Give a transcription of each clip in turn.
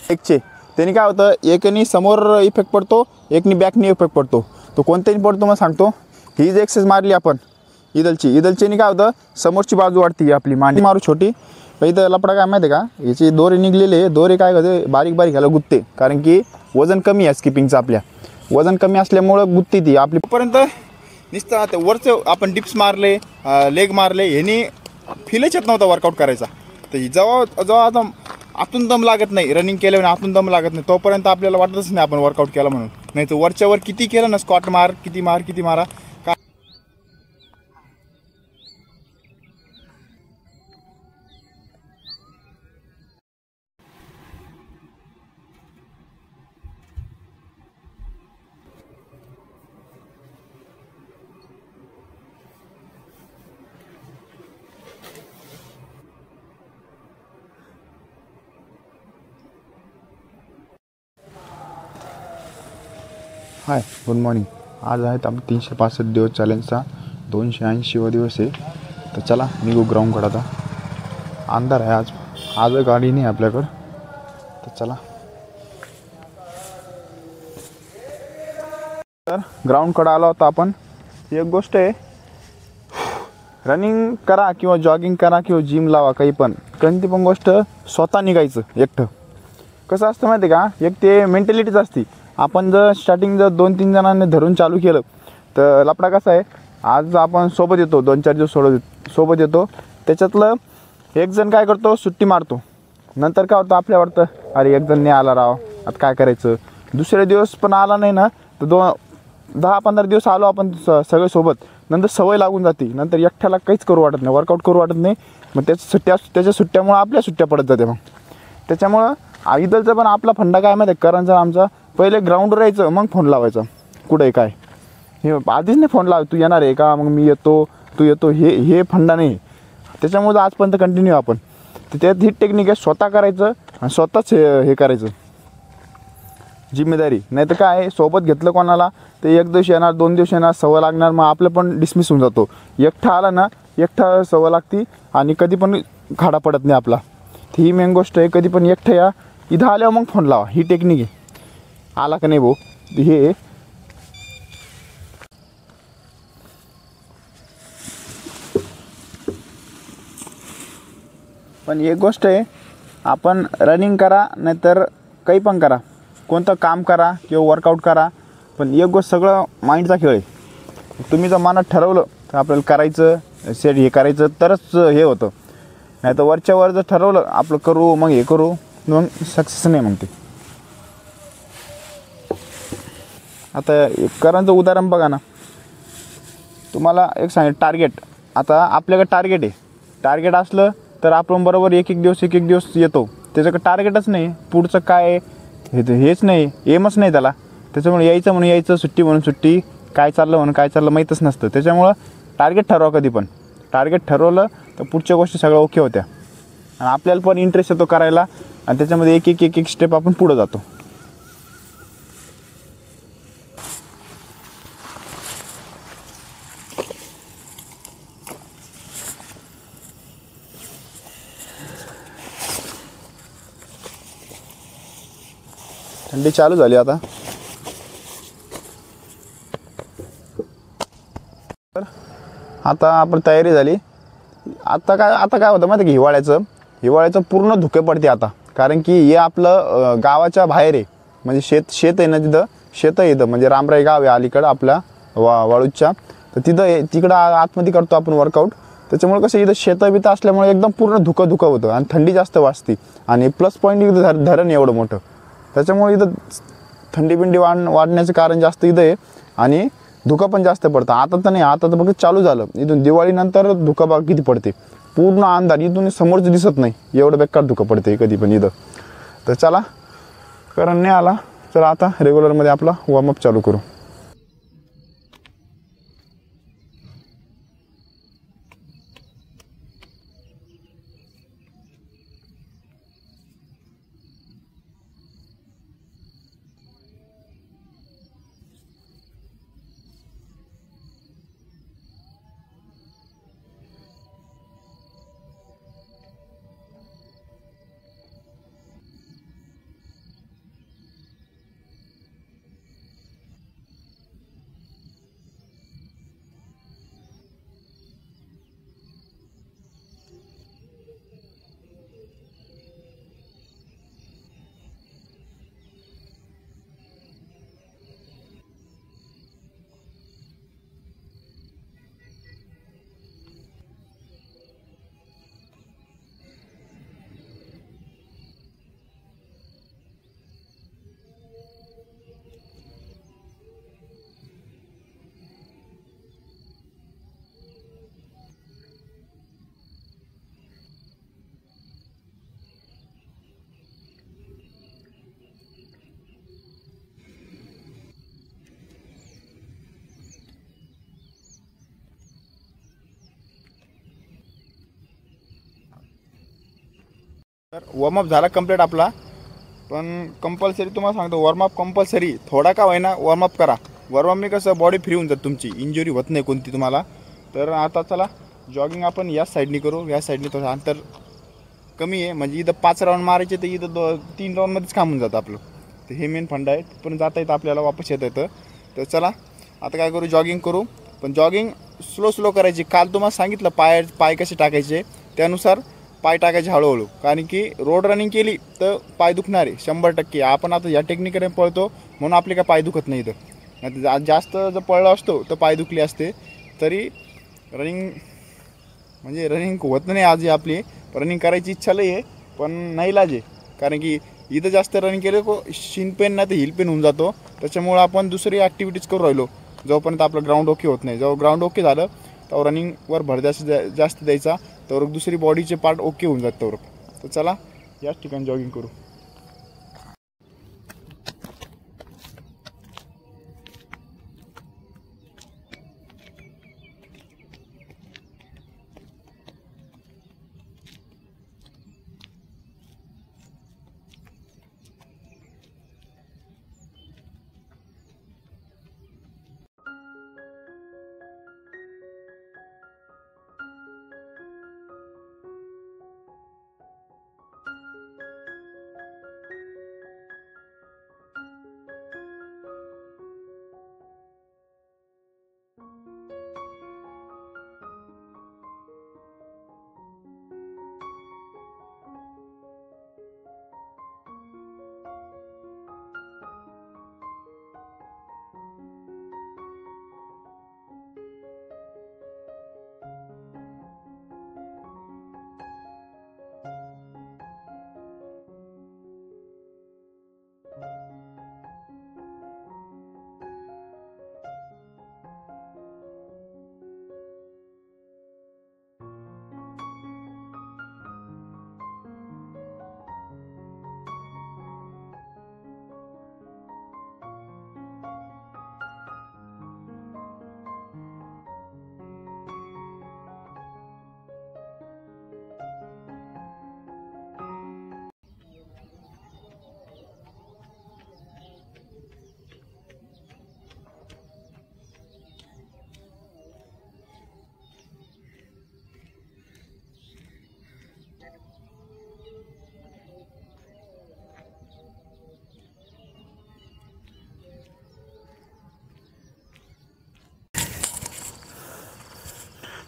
एकचे त्यांनी काय होतं, एकनी समोर इफेक्ट पडतो, एकनी बॅकनी इफेक्ट पडतो. तो कोणत्याही पडतो मग सांगतो. ही जी एक्सरसाइज मारली आपण इदलचीनी काय होतं, समोरची बाजू वाढती आपली मांडी मारू छोटी. पण इथं लपडा काय माहिती आहे का, याची दोरे निघलेले दोरे काय करते बारीक बारीक ह्याला गुत्ते, कारण की वजन कमी आहे स्किपिंगचं. आपल्या वजन कमी असल्यामुळं गुत्ती ती आपली पर्यंत नुसतं. आता वरचं आपण डिप्स मारले, लेग मारले, ह्यानी फीलच येत नव्हता वर्कआउट करायचा. तर जेव्हा आता आतून दम लागत नाही, रनिंग केल्यावर आतून दम लागत नाही, तोपर्यंत आपल्याला वाटतच नाही आपण वर्कआउट केला म्हणून. नाही तर वरच्यावर किती केलं ना, स्क्वॉट मार, किती मारा. हाय, गुड मॉर्निंग. आज आहेत आपण 365 दिवस चॅलेंजचा 280वा दिवस आहे. तर चला निघू ग्राउंडकडे. आता अंधार आहे, आज गाडी नाही आपल्याकडं. तर चला. तर ग्राउंडकडे आलो होता आपण. एक गोष्ट आहे, रनिंग करा किंवा जॉगिंग करा किंवा जिम लावा, कोणती पण गोष्ट स्वतः निघायचं एकटं. कसं असतं माहिती आहे का, एक ते मेंटॅलिटीच असते. आपण जर स्टार्टिंग 2-3 जणांनी धरून चालू केलं तर लफडा कसा आहे, आज आपण सोबत येतो, 2-4 दिवस सोबत येतो, त्याच्यातलं एक जण काय करतो, सुट्टी मारतो. नंतर काय होतं, आपल्या वाटतं अरे एक जण नाही आला राव, आता काय करायचं. दुसरे दिवस पण आला नाही ना, तर 10-15 दिवस आलो आपण सगळे सोबत, नंतर सवय लागून जाते. नंतर एकट्याला काहीच करू वाटत नाही, वर्कआउट करू वाटत नाही. मग त्याच्या सुट्ट्यामुळं आपल्या सुट्ट्या पडत जाते. मग त्याच्यामुळं इदलचा पण आपला फंडा काय माहिती आहे, करणचा आमचा, पहिले ग्राउंडवर यायचं मग फोन लावायचा, कुठे काय हे आधीच नाही फोन लाव, तू येणार आहे का, मग मी येतो, तू येतो, हे फंडा नाही. त्याच्यामुळे आजपर्यंत कंटिन्यू आपण. तर त्यात ही टेक्निक आहे, स्वतः करायचं आणि स्वतःच हे करायचं, जिम्मेदारी. नाही तर काय, सोबत घेतलं कोणाला ते 1 दिवस येणार, 2 दिवस येणार, सवय लागणार, मग आपलं पण डिसमिस होऊन जातो. एकटा आला ना, एकटा सवय लागती आणि कधी पण खाडा पडत नाही आपला. ही मेन गोष्ट आहे, कधी पण एकटं या, इथं आल्यावर मग फोन लावा, ही टेक्निक आहे. आला का नाही भाऊ, हे पण एक गोष्ट आहे, आपण रनिंग करा नाहीतर काही पण करा, कोणतं काम करा किंवा वर्कआउट करा, पण एक गोष्ट सगळं माइंडचा खेळ आहे. तुम्ही जर मनात ठरवलं तर आपल्याला करायचं, हे करायचं, तरच हे होतं. नाही तर वरच्या जर ठरवलं आपलं करू, मग हे करू, मग सक्सेस नाही. मग ते आता करांचं उदाहरण बघा ना, तुम्हाला एक टार्गेट. आता आपल्याकडे टार्गेट असलं तर आपण बरोबर एक एक दिवस येतो. त्याच्याकडे टार्गेटच नाही, पुढचं काय हेच नाही, एमच नाही त्याला. त्याच्यामुळे यायचं म्हणून यायचं, सुट्टी म्हणून सुट्टी, काय चाललं माहीतच नसतं. त्याच्यामुळं टार्गेट ठरवा कधी पण. टार्गेट ठरवलं तर पुढच्या गोष्टी सगळ्या ओके होत्या आणि आपल्याला पण इंटरेस्ट येतो करायला, आणि त्याच्यामध्ये एक स्टेप आपण पुढं जातो. थंडी चालू झाली आता. तर आता आपण तयारी झाली. आता काय होतं माहिती आहे, हिवाळ्याचं पूर्ण धुके पडते आता, कारण की हे आपलं गावाच्या बाहेर आहे. म्हणजे शेत आहे ना, तिथं शेत आहे, इथं म्हणजे रामराई गाव आहे अलीकडं आपल्या वाळूच्या. तर तिकडं आतमध्ये करतो आपण वर्कआउट. त्याच्यामुळे कसं इथं शेतं असल्यामुळे एकदम पूर्ण धुकं होतं आणि थंडी जास्त वाजते. आणि प्लस पॉईंट इथं धरण एवढं मोठं, त्याच्यामुळे इथं थंडी वाढण्याचं कारण जास्त इथं आहे. आणि धुकं पण जास्त पडतं. आता तर नाही, आता तर बघ चालू झालं, इथून दिवाळीनंतर धुकं बघ किती पडते, पूर्ण अंधार, इथून समोरचं दिसत नाही, एवढं बेकार धुकं पडते कधी पण इथं. तर चला, कारण नाही आला, चला आता रेग्युलरमध्ये आपला वॉर्मअप चालू करू. तर वॉर्मअप झाला कंप्लीट आपला, पण कंपल्सरी तुम्हाला सांगतो वॉर्मअप कंपल्सरी, थोडा का होईना वॉर्मअप करा. वॉर्मअपने कसं बॉडी फ्री होऊन जात, तुमची इंजुरी होत नाही कोणती तुम्हाला. तर आता चला जॉगिंग आपण याच साईडनी करू. या साईडनी थोडं अंतर कमी आहे, म्हणजे इथं 5 राऊंड मारायचे तर इथं 3 राऊंडमध्येच थांबून जातं आपलं. तर हे मेन फंड आहे, पण जाता येतं आपल्याला, वापस येता येतं. तर चला आता काय करू, जॉगिंग करू. पण जॉगिंग स्लो करायची. काल तुम्हाला सांगितलं पाय कसे टाकायचे, त्यानुसार पाय टाकायचे हळूहळू. कारण की रोड रनिंग केली तर पाय दुखणार आहे 100%. आपण आता या टेक्निकने पळतो म्हणून आपले काय पाय दुखत नाही. इथं नाही जास्त जर पळलो असतो तर पाय दुखले असते. तरी रनिंग म्हणजे रनिंग होत नाही आज आपली. रनिंग करायची इच्छा लई आहे, पण नाही लाजे. कारण की इथं जास्त रनिंग केलं को शिन पेन नाही तर हिल पेन होऊन जातो. त्याच्यामुळं आपण दुसरी ॲक्टिव्हिटीज करू राहिलो जोपर्यंत आपलं ग्राउंड ओके होत नाही. जेव्हा ग्राउंड ओके झालं तर रनिंगवर भर जास्त द्यायचा, तर दुसरी बॉडीचे पार्ट ओके होऊन जातं. तर चला याच ठिकाणी जॉगिंग करू.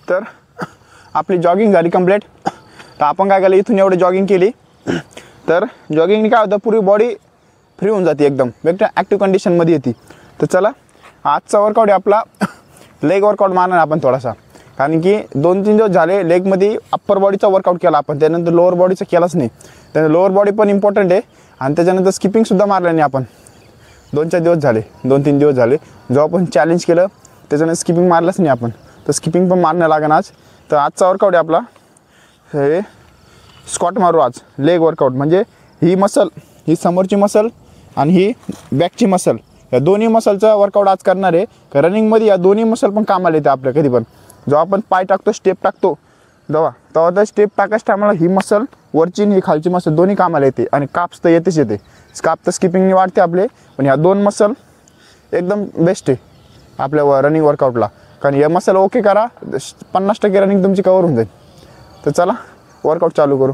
तर आपली जॉगिंग झाली कंप्लीट. तर आपण काय केलं, इथून एवढी जॉगिंग केली. तर जॉगिंगने काय होतं, पूरी बॉडी फ्री होऊन जाते, एकदम ॲक्टिव्ह कंडिशनमध्ये येते. तर चला आजचा वर्कआउट आहे आपला लेग वर्कआउट मारणार आपण थोडासा. कारण की 2-3 दिवस झाले लेगमध्ये अप्पर बॉडीचा वर्कआउट केला आपण, त्यानंतर लोअर बॉडीचा केलाच नाही. त्यानंतर लोअर बॉडी पण इम्पॉर्टंट आहे. आणि त्याच्यानंतर स्किपिंगसुद्धा मारलं नाही आपण. 2-4 दिवस झाले, 2-3 दिवस झाले जेव्हा आपण चॅलेंज केलं त्याच्यानंतर स्किपिंग मारलंच नाही आपण. तर स्किपिंग पण मारणं लागेल आज. तर आजचा वर्कआउट आहे आपला हे स्क्वॉट मारू आज, लेग वर्कआउट. म्हणजे ही मसल, ही समोरची मसल आणि ही बॅकची मसल, या दोन्ही मसलचा वर्कआउट आज करणार आहे. रनिंगमध्ये या दोन्ही मसल पण कामाला येते आपल्या. कधी पण जेव्हा आपण पाय टाकतो, स्टेप टाकतो, तेव्हा तर स्टेप टाकायच्या टायमाला ही मसल वरची आणि ही खालची मसल दोन्ही कामाला येते. आणि काप्स तर येते. काप तर स्किपिंगने वाढते आपले, पण ह्या 2 मसल एकदम बेस्ट आहे आपल्या रनिंग वर्कआउटला. कारण हे मसल ओके करा, 50% रनिंग तुमची कवर होऊन जाईल. तर चला वर्कआउट चालू करू.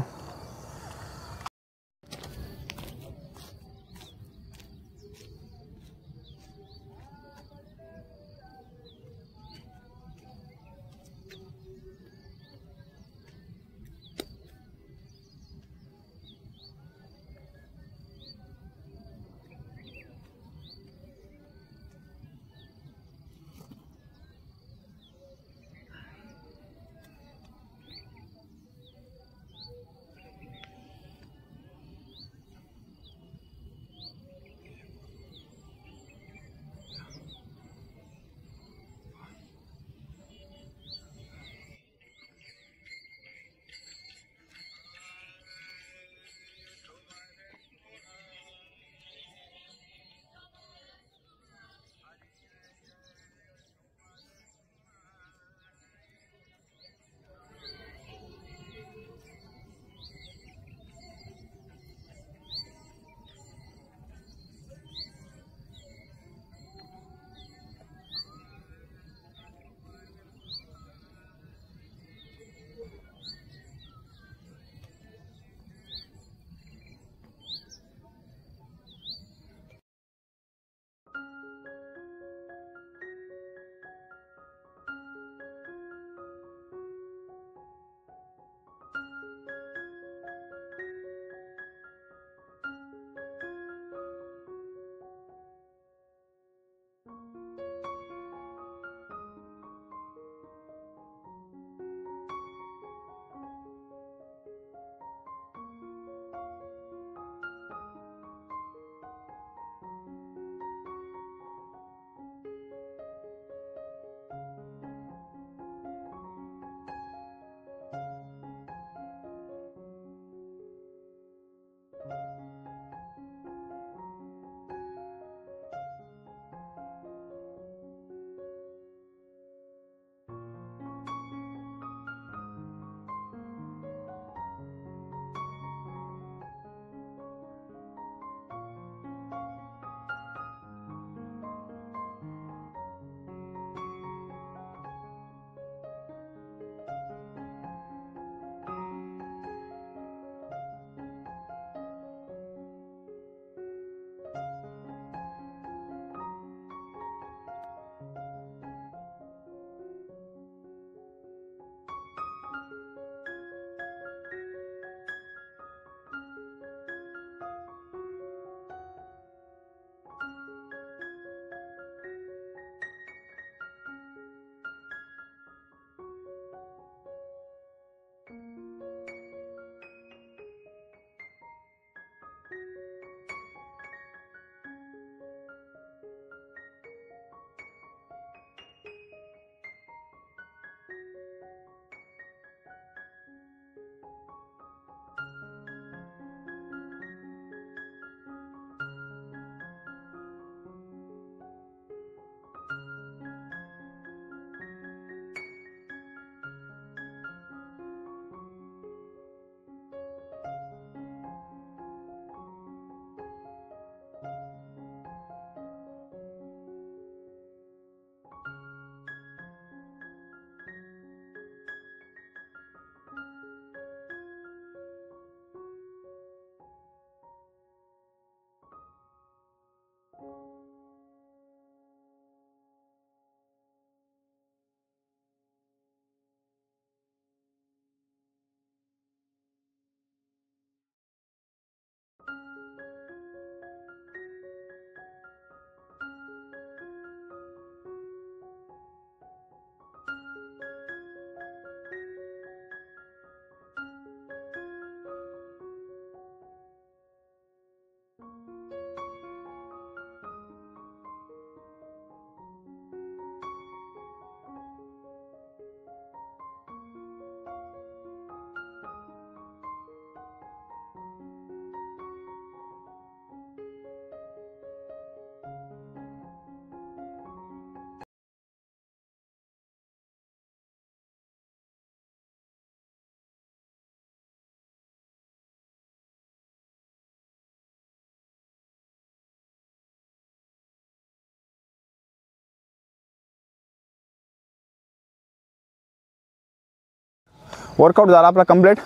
वर्कआउट झाला आपला कंप्लीट.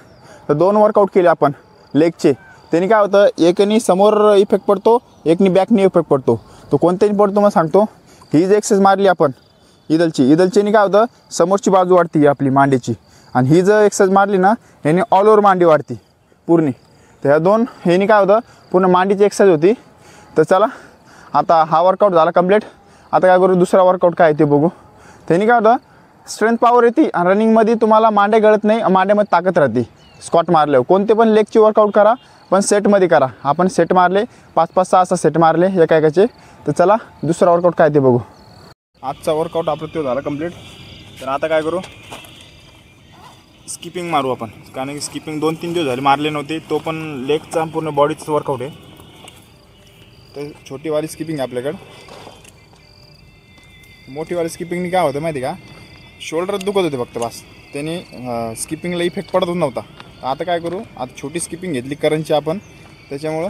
तर 2 वर्कआउट केले आपण लेगचे. त्यांनी काय होतं, एकनी समोर इफेक्ट पडतो, एकनी बॅकनी इफेक्ट पडतो. तो कोणत्यानी पडतो मग सांगतो. ही जी एक्सरसाइज मारली आपण इदलचीनी काय होतं, समोरची बाजू वाढती आपली मांडीची. आणि ही जर एक्सरसाइज मारली ना, याने ऑल ओव्हर मांडी वाढती पूर्ण. तर ह्या 2 ह्यानी काय होतं, पूर्ण मांडीची एक्सरसाइज होती. तर चला आता हा वर्कआउट झाला कंप्लीट. आता काय करू, दुसरा वर्कआउट काय ते बघू. त्यांनी काय होतं, स्ट्रेंथ पॉवर येते आणि रनिंगमध्ये तुम्हाला मांड्या गळत नाही, मांड्यामध्ये ताकद राहते. स्क्वॉट मारल्यावर कोणते पण लेगची वर्कआउट करा, पण सेटमध्ये करा. आपण सेट मारले 5-5, 6-6 सेट मारले एकाचे. तर चला दुसरा वर्कआउट काय ते बघू. आजचा वर्कआउट आपला तो झाला कंप्लीट. तर आता काय करू, स्किपिंग मारू आपण. कारण की स्किपिंग 2-3 दिवस झाले मारले नव्हते. तो पण लेगचा पूर्ण बॉडीचं वर्कआउट आहे. तर छोटीवाली स्किपिंग आपल्याकडं. मोठीवाली स्किपिंगनी काय होतं माहिती का, शोल्डर दुखत होते फक्त बस. त्याने स्किपिंगला इफेक्ट पडतच नव्हता. आता काय करू, आता छोटी स्किपिंग घेतली करंटची आपण. त्याच्यामुळं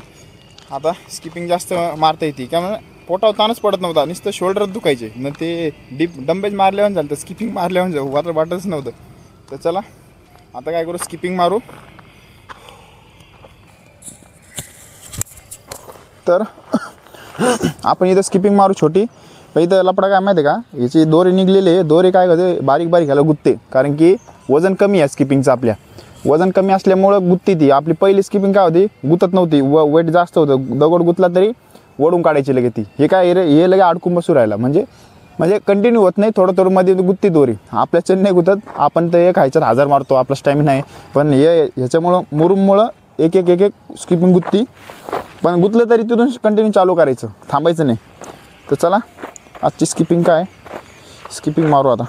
आता स्किपिंग जास्त मारता येते. त्यामुळे पोटावर ताणच पडत नव्हता, नुसतं शोल्डर दुखायचे. मग ते डंबेज मारल्यावर झालं, तर स्किपिंग मारल्यावर वाटतच नव्हतं. तर चला आता काय करू, स्किपिंग मारू. तर आपण इथं स्किपिंग मारू छोटी. पण इथं लपडा काय माहिती आहे का, याची दोरे निघलेले. दोरे काय होते, बारीक बारीक ह्याला गुत्ते. कारण की वजन कमी आहे स्किपिंगचं आपल्या. वजन कमी असल्यामुळं गुत्ती ती. आपली पहिली स्किपिंग काय होती, गुतत नव्हती. वेट जास्त होतं, दगड गुतला तरी वडून काढायची लगे ती. हे काय हे लगे अडकून बसू राहिला. म्हणजे कंटिन्यू होत नाही, थोडं थोडं मध्ये गुत्ती दोरी. आपल्या चेन नाही गुतत. आपण तर एक ह्याच्यात 1000 मारतो, आपला स्टॅमिना आहे. पण ह्याच्यामुळं मुरुममुळं एक स्किपिंग गुत्ती. पण गुतलं तरी तिथून कंटिन्यू चालू करायचं, थांबायचं नाही. तर चला आजची स्किपिंग काय, स्किपिंग मारू आता.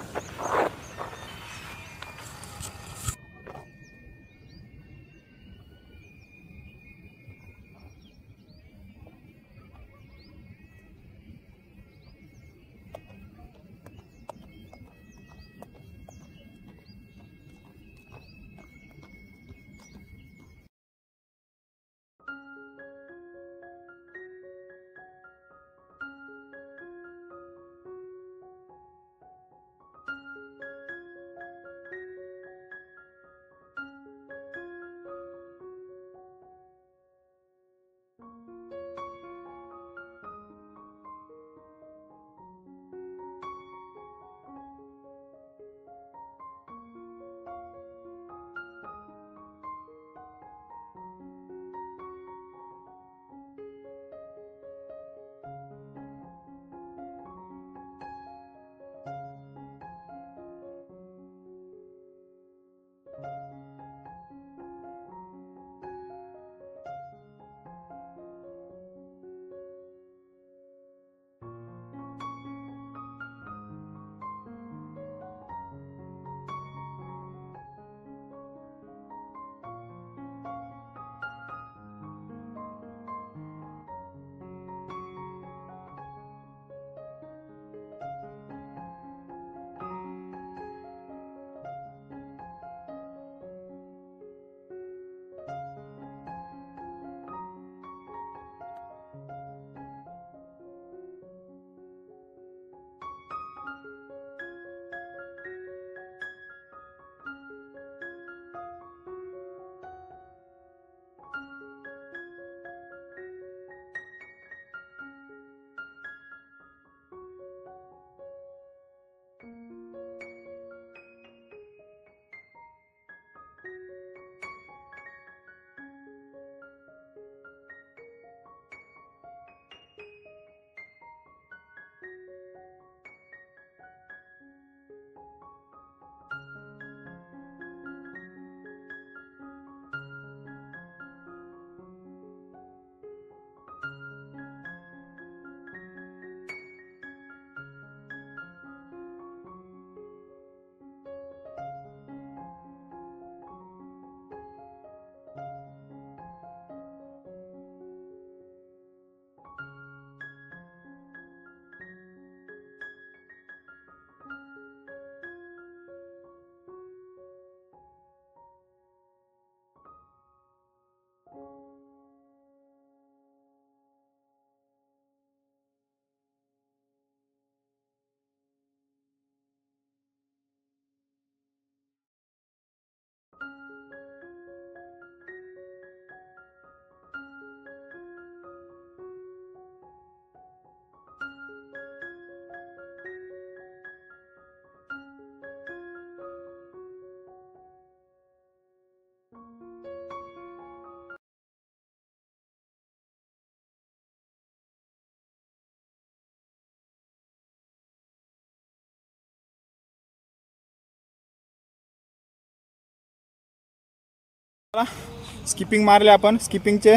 स्किपिंग मारले आपण. स्किपिंगचे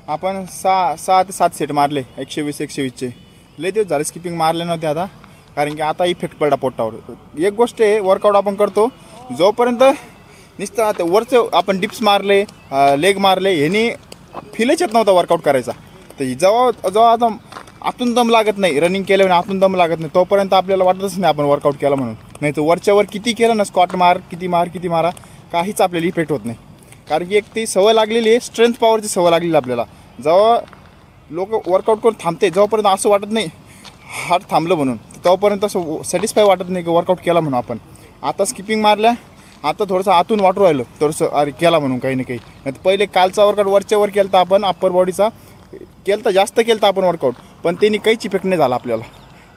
आपण 6 ते 7 सेट मारले 120-120चे. लय दिवस झाले स्किपिंग मारले नव्हते आता, कारण की आता इफेक्ट पडला पोटावर. एक गोष्ट आहे, वर्कआउट आपण करतो जोपर्यंत नुसतं आता वरचं आपण डिप्स मारले, लेग मारले, ह्यानी फीलच येत नव्हता वर्कआउट करायचा. तर जेव्हा आता आतून दम लागत नाही, रनिंग केल्याने आतून दम लागत नाही, तोपर्यंत आपल्याला वाटतच नाही आपण वर्कआउट केला म्हणून. नाही तर वरच्यावर किती केलं ना, स्क्वॉट मार, किती मारा, काहीच आपल्याला इफेक्ट होत नाही. कारण की एक ती सवय लागलेली आहे, स्ट्रेंथ पॉवरची सवय लागलेली आपल्याला. जेव्हा लोक वर्कआउट करून थांबते, जेव्हापर्यंत असं वाटत नाही हार्ट थांबलं म्हणून, तोपर्यंत असं सॅटिस्फाय वाटत नाही की वर्कआउट केला म्हणून आपण. आता स्किपिंग मारल्या, आता थोडंसं आतून वाटू राहिलं थोडंसं, अरे केला म्हणून काही ना काही. नाही तर पहिले कालचा वर्कआउट वरच्यावर केला तर आपण, अप्पर बॉडीचा केलं तर जास्त केलं तर आपण वर्कआउट, पण त्यांनी काहीच इफेक्ट नाही झाला आपल्याला.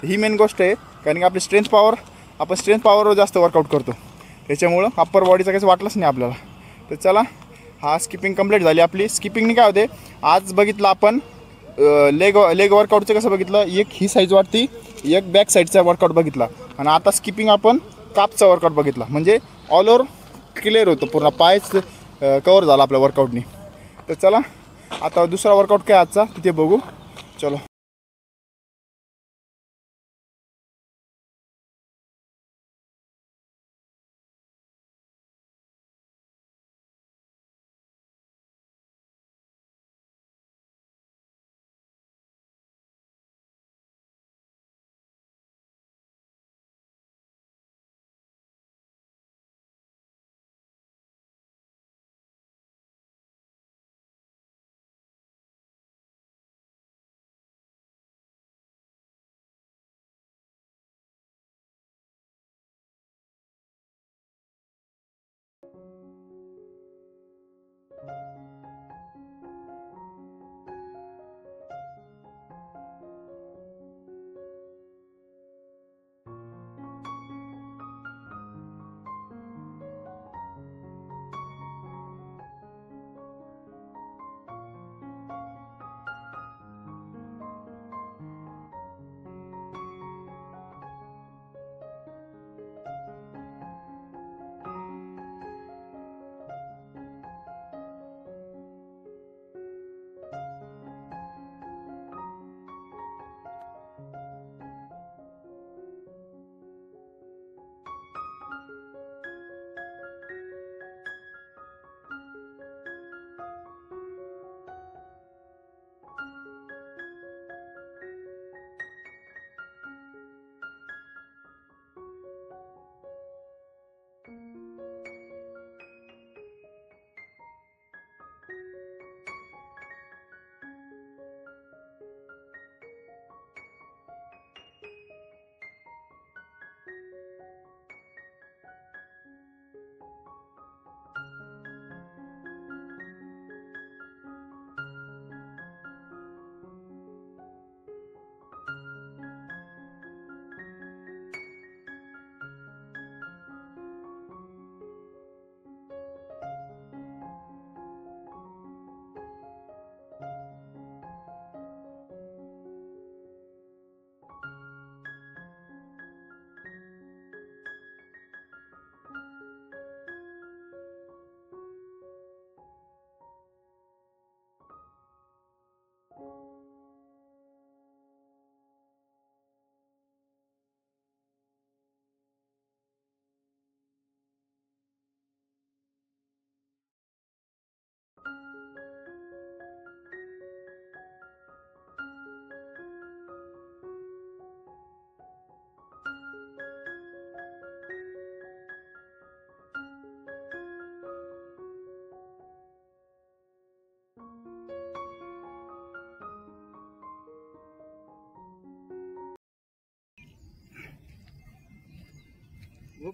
ही मेन गोष्ट आहे, कारण की आपली स्ट्रेंथ पॉवरवर जास्त वर्कआउट करतो, त्याच्यामुळं अप्पर बॉडीचं काहीच वाटलंच नाही आपल्याला. तर चला, हा स्किपिंग कंप्लीट झाली आपली. स्किपिंगने काय होते, आज बघितलं आपण लेग वर्कआउटचं कसं बघितलं, एक ही साईज वाटती, एक बॅक साईडचा वर्कआउट बघितला, आणि आता स्किपिंग आपण कापचा वर्कआउट बघितला. म्हणजे ऑल ओव्हर क्लिअर होतं, पूर्ण पायच कवर झाला आपल्या वर्कआउटनी. तर चला, आता दुसरा वर्कआउट काय आजचा तिथे बघू. चलो.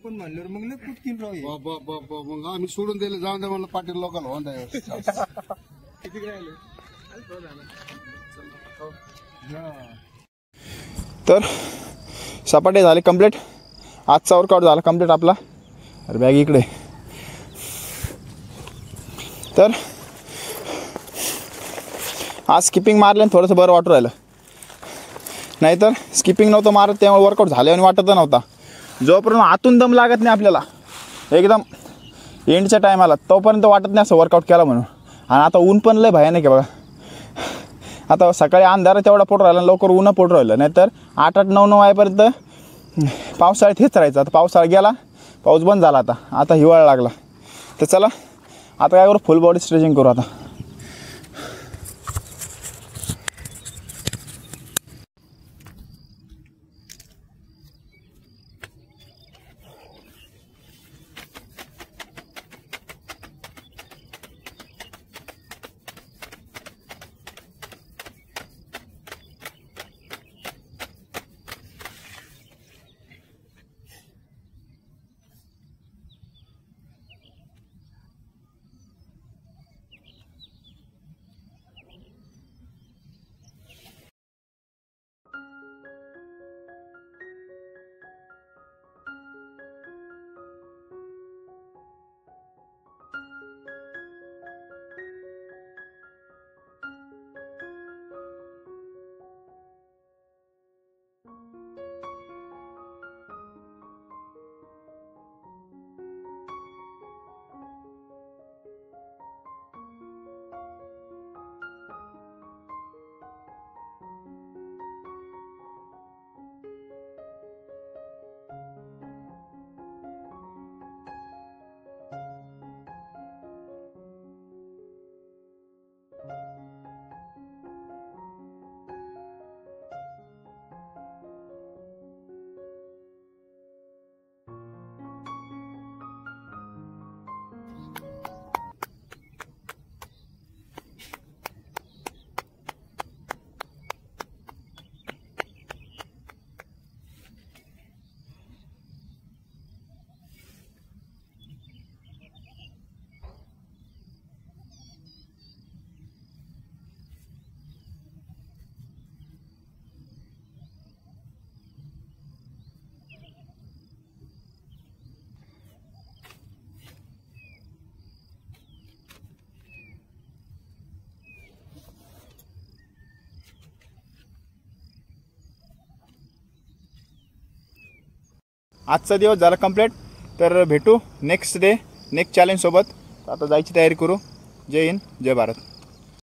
पण म्हणल्यावर मग लय कुटकीन राव हे. मग आम्ही सोडून दिले, जाऊन द्या म्हणलं पाटील लोकांना होऊन किती राहिले? तर सपाटे झाले कंप्लीट. आजचा वर्कआउट झाला कंप्लीट आपला. अरे बॅग इकडे. तर आज स्किपिंग मारल्यानं थोडंसं बरं वाटू राहिलं, नाहीतर स्किपिंग नव्हतं मारत त्यामुळे वर्कआउट झालं आणि वाटत नव्हता. जोपर्यंत आतून दम लागत नाही आपल्याला एकदम एंडच्या टायमाला, तोपर्यंत वाटत नाही असं वर्कआउट केला म्हणून. आणि आता ऊन पण लय भयानक आहे बघा. आता सकाळी अंधार तेवढा पोट राहिला, लवकर ऊन पोट राहिलं, नाहीतर 8-8, 9-9 वाजेपर्यंत पावसाळ्यात हेच राहायचं. आता पावसाळा गेला, पाऊस बंद झाला, आता हिवाळा लागला. तर चला आता काय करू, फुल बॉडी स्ट्रेचिंग करू आता. आजचा दिवस झाला कंप्लीट. तर भेटू नेक्स्ट डे नेक्स्ट चॅलेंजसोबत. आता जायची तयारी करू. जय हिंद, जय भारत.